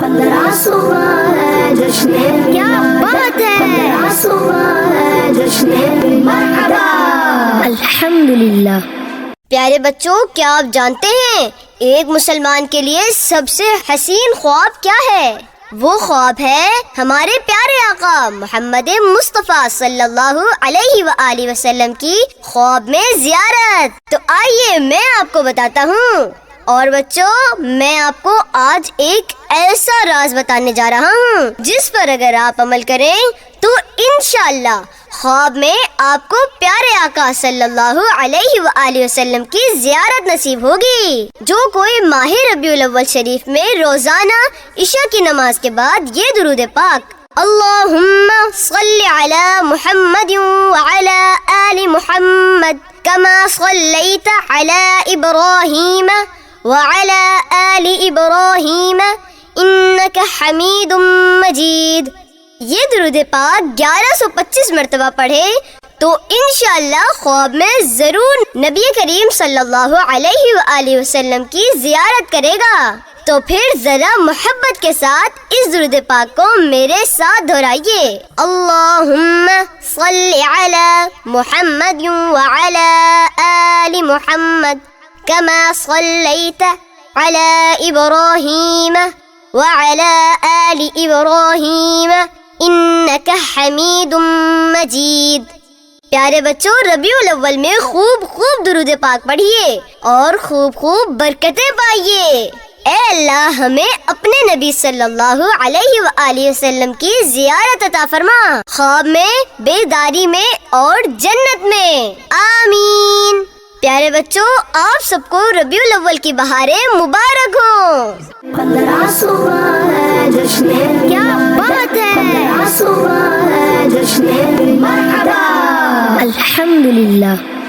15 صبح ہے جشن، کیا بات ہے! 15 صبح ہے جشن، مرحبا۔ الحمدللہ۔ پیارے بچوں، کیا آپ جانتے ہیں ایک مسلمان کے لیے سب سے حسین خواب کیا ہے؟ وہ خواب ہے ہمارے پیارے آقا محمد مصطفیٰ صلی اللہ علیہ وآلہ وسلم کی خواب میں زیارت۔ تو آئیے میں آپ کو بتاتا ہوں۔ اور بچوں، میں آپ کو آج ایک ایسا راز بتانے جا رہا ہوں جس پر اگر آپ عمل کریں تو انشاءاللہ خواب میں آپ کو پیارے آقا صلی اللہ علیہ وآلہ وسلم کی زیارت نصیب ہوگی۔ جو کوئی ماہ ربیع الاول شریف میں روزانہ عشاء کی نماز کے بعد یہ درود پاک اللہم صلی علی محمد وعلی آل محمد کما صلیت علی ابراہیم وعلی آل ابراہیم انک حمید مجید، یہ درود پاک 1125 مرتبہ پڑھے تو انشاءاللہ خواب میں ضرور نبی کریم صلی اللہ علیہ وآلہ وسلم کی زیارت کرے گا۔ تو پھر ذرا محبت کے ساتھ اس درود پاک کو میرے ساتھ دہرائیے۔ اللہم صلی علی محمد وعلی آل محمد کما صلیت علی ابراہیم وعلی آل ابراہیم انک حمید مجید۔ پیارے بچوں، ربیع الاول میں خوب درود پاک پڑھیے اور خوب برکتیں پائیے۔ اے اللہ، ہمیں اپنے نبی صلی اللہ علیہ وآلہ وسلم کی زیارت عطا فرما، خواب میں، بیداری میں اور جنت میں، آمین۔ پیارے بچوں، آپ سب کو ربیع الاول کی بہاریں مبارک ہوں۔ 15 صبح ہے جشن، کیا بات ہے! 15 صبح ہے جشن، مرحبا۔ الحمدللہ۔